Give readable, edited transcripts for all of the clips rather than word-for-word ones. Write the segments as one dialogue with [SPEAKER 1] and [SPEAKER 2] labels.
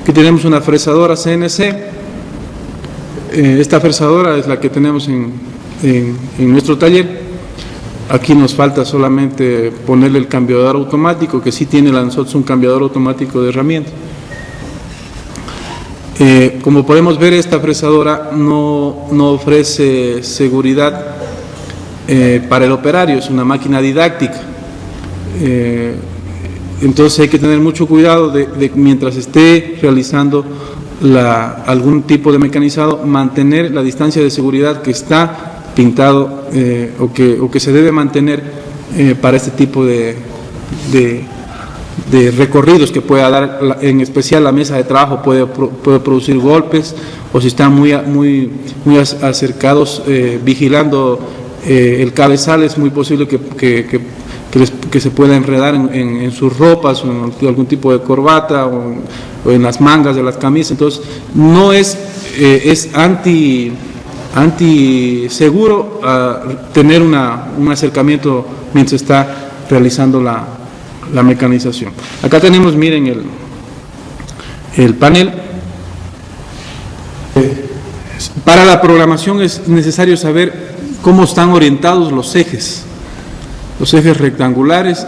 [SPEAKER 1] Aquí tenemos una fresadora CNC. Esta fresadora es la que tenemos en nuestro taller. Aquí nos falta solamente ponerle el cambiador automático, que sí tiene nosotros un cambiador automático de herramientas. Como podemos ver, esta fresadora no ofrece seguridad para el operario, es una máquina didáctica. Entonces hay que tener mucho cuidado de mientras esté realizando algún tipo de mecanizado, mantener la distancia de seguridad que está pintado o que se debe mantener para este tipo de recorridos que pueda dar, en especial la mesa de trabajo puede producir golpes, o si están muy acercados vigilando el cabezal, es muy posible que se pueda enredar en sus ropas o en algún tipo de corbata o en las mangas de las camisas. Entonces no es anti seguro tener un acercamiento mientras está realizando la mecanización. Acá tenemos, miren, el panel. Para la programación es necesario saber cómo están orientados los ejes rectangulares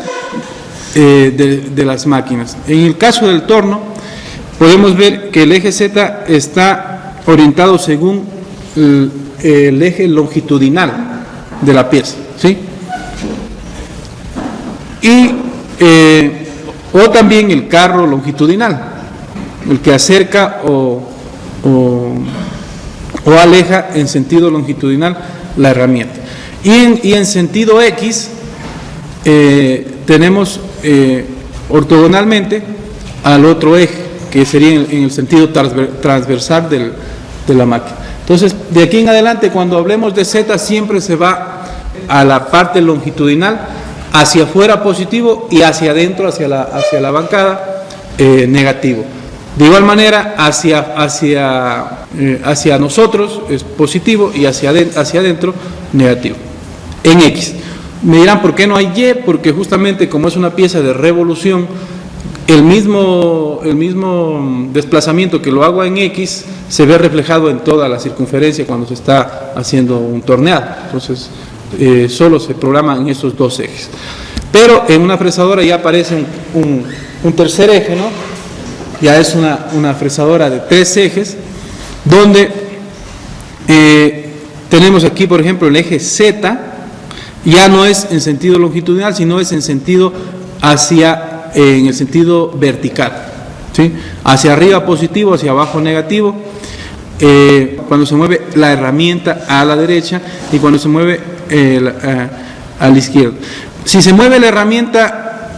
[SPEAKER 1] de las máquinas. En el caso del torno, podemos ver que el eje Z está orientado según el eje longitudinal de la pieza, ¿sí? O también el carro longitudinal, el que acerca o aleja en sentido longitudinal la herramienta. Y en sentido X tenemos ortogonalmente al otro eje, que sería en el sentido transversal de la máquina. Entonces, de aquí en adelante, cuando hablemos de Z, siempre se va a la parte longitudinal, hacia afuera positivo y hacia adentro, hacia la bancada, negativo. De igual manera, hacia nosotros es positivo y hacia adentro negativo. En X. Me dirán, ¿por qué no hay Y? Porque justamente como es una pieza de revolución, el mismo desplazamiento que lo hago en X se ve reflejado en toda la circunferencia cuando se está haciendo un torneado. Entonces, solo se programa en estos dos ejes. Pero en una fresadora ya aparece un tercer eje, ¿no? Ya es una fresadora de 3 ejes, donde tenemos aquí, por ejemplo, el eje Z, ya no es en sentido longitudinal, sino es en el sentido vertical, ¿sí? Hacia arriba positivo, hacia abajo negativo, cuando se mueve la herramienta a la derecha y cuando se mueve a la izquierda. Si se mueve la herramienta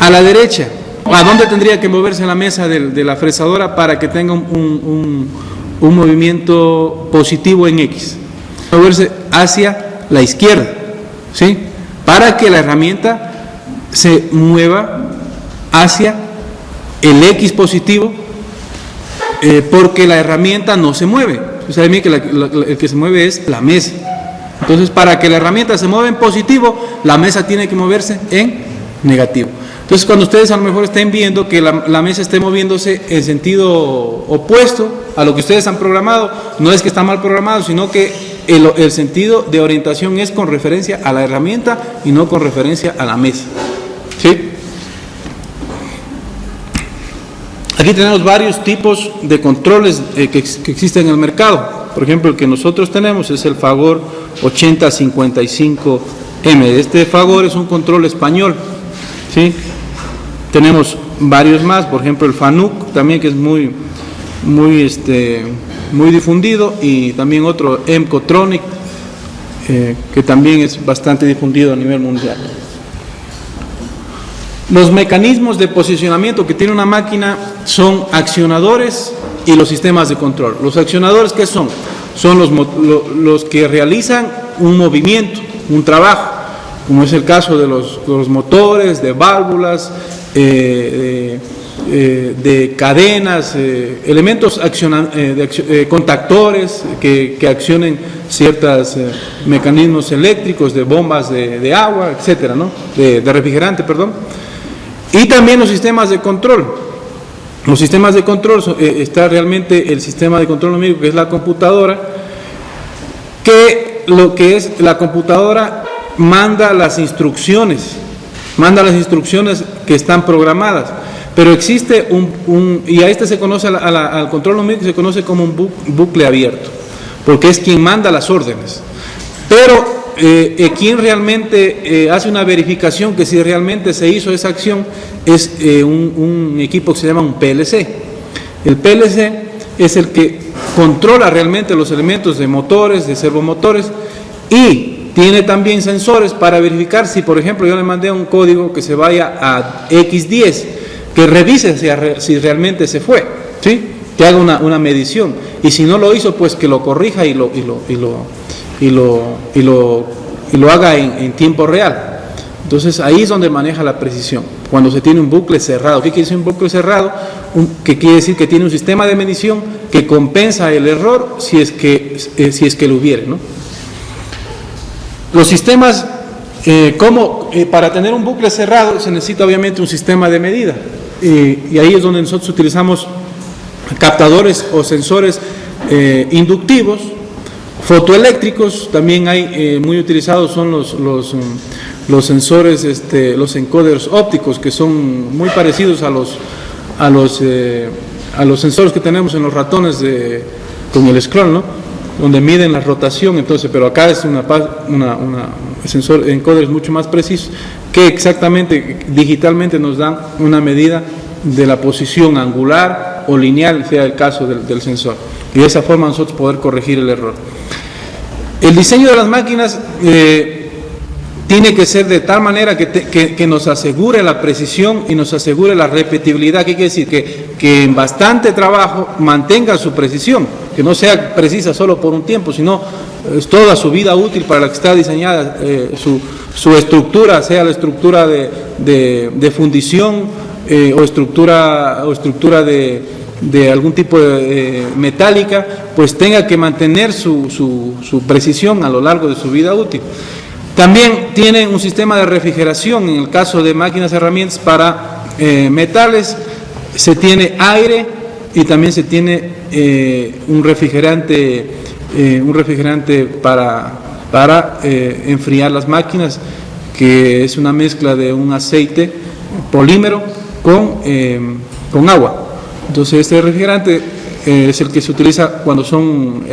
[SPEAKER 1] a la derecha, ¿a dónde tendría que moverse la mesa de la fresadora para que tenga un movimiento positivo en X? Moverse hacia la izquierda, ¿sí? Para que la herramienta se mueva hacia el X positivo, porque la herramienta no se mueve. Ustedes saben que el que se mueve es la mesa. Entonces, para que la herramienta se mueva en positivo, la mesa tiene que moverse en negativo. Entonces, cuando ustedes a lo mejor estén viendo que la mesa esté moviéndose en sentido opuesto a lo que ustedes han programado, no es que está mal programado, sino que el sentido de orientación es con referencia a la herramienta y no con referencia a la mesa, ¿sí? Aquí tenemos varios tipos de controles que existen en el mercado. Por ejemplo, el que nosotros tenemos es el Fagor 8055M. Este Fagor es un control español, ¿sí? Tenemos varios más, por ejemplo el Fanuc también, que es muy difundido, y también otro Emcotronic, que también es bastante difundido a nivel mundial. Los mecanismos de posicionamiento que tiene una máquina son accionadores y los sistemas de control. Los accionadores, ¿qué son? Son los que realizan un movimiento, un trabajo, como es el caso de los motores, de válvulas, de cadenas, elementos contactores que accionen ciertos mecanismos eléctricos, de bombas de agua, etcétera, ¿no? De refrigerante, perdón. Y también los sistemas de control. Los sistemas de control, está realmente el sistema de control numérico, que es la computadora, que lo que es la computadora manda las instrucciones que están programadas, pero existe y a este se conoce, al control numérico se conoce como un bucle abierto, porque es quien manda las órdenes, pero quien realmente hace una verificación que si realmente se hizo esa acción es un equipo que se llama un PLC. El PLC es el que controla realmente los elementos de motores, de servomotores, y tiene también sensores para verificar si, por ejemplo, yo le mandé un código que se vaya a X10, que revise si realmente se fue, ¿sí? Que haga una medición, y si no lo hizo, pues que lo corrija y lo haga en tiempo real. Entonces ahí es donde maneja la precisión, cuando se tiene un bucle cerrado. ¿Qué quiere decir un bucle cerrado? Que quiere decir que tiene un sistema de medición que compensa el error si es que lo hubiere, ¿no? Los sistemas, para tener un bucle cerrado se necesita obviamente un sistema de medida, y ahí es donde nosotros utilizamos captadores o sensores inductivos, fotoeléctricos. También hay muy utilizados son los sensores, los encoders ópticos, que son muy parecidos a los sensores que tenemos en los ratones con el scroll, ¿no? Donde miden la rotación. Entonces, pero acá es sensor encoders mucho más precisos, que exactamente digitalmente nos dan una medida de la posición angular o lineal, sea el caso del sensor, y de esa forma nosotros poder corregir el error. El diseño de las máquinas tiene que ser de tal manera que nos asegure la precisión y nos asegure la repetibilidad. ¿Qué quiere decir? Que en bastante trabajo mantenga su precisión, que no sea precisa solo por un tiempo, sino es toda su vida útil para la que está diseñada, su estructura, sea la estructura de fundición o estructura de algún tipo de metálica, pues tenga que mantener su precisión a lo largo de su vida útil. También tiene un sistema de refrigeración. En el caso de máquinas herramientas para metales, se tiene aire y también se tiene un refrigerante para enfriar las máquinas, que es una mezcla de un aceite polímero con agua. Entonces este refrigerante es el que se utiliza cuando son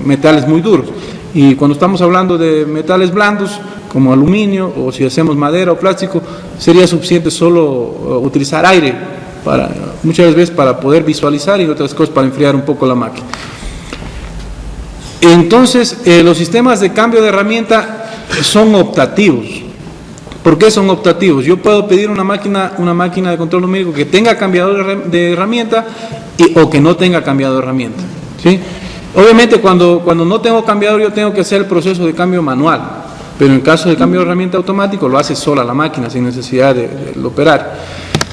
[SPEAKER 1] metales muy duros, y cuando estamos hablando de metales blandos como aluminio, o si hacemos madera o plástico, sería suficiente solo utilizar aire muchas veces para poder visualizar, y otras cosas para enfriar un poco la máquina. Entonces los sistemas de cambio de herramienta son optativos. ¿Por qué son optativos? Yo puedo pedir una máquina de control numérico que tenga cambiador de herramienta o que no tenga cambiador de herramienta, ¿sí? Obviamente cuando no tengo cambiador, yo tengo que hacer el proceso de cambio manual, pero en caso de cambio de herramienta automático lo hace sola la máquina sin necesidad del operario.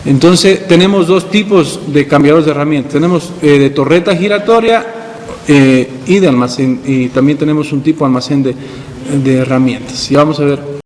[SPEAKER 1] Entonces tenemos dos tipos de cambiadores de herramienta. Tenemos de torreta giratoria y de almacén, y también tenemos un tipo de almacén de herramientas. Y vamos a ver